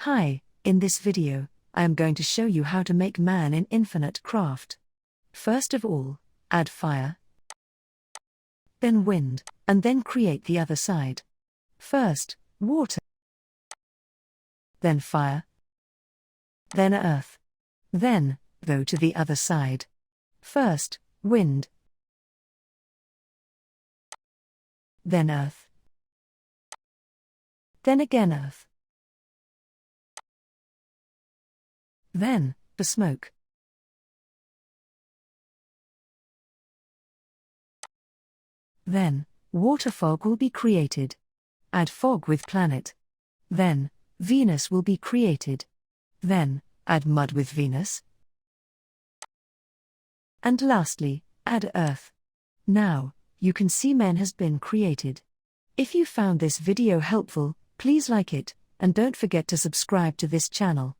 Hi, in this video, I am going to show you how to make man in Infinite Craft. First of all, add fire, then wind, and then create the other side. First, water, then fire, then earth. Then, go to the other side. First, wind, then earth, then again earth. Then, the smoke. Then, water fog will be created. Add fog with planet. Then, Venus will be created. Then, add mud with Venus. And lastly, add Earth. Now, you can see man has been created. If you found this video helpful, please like it, and don't forget to subscribe to this channel.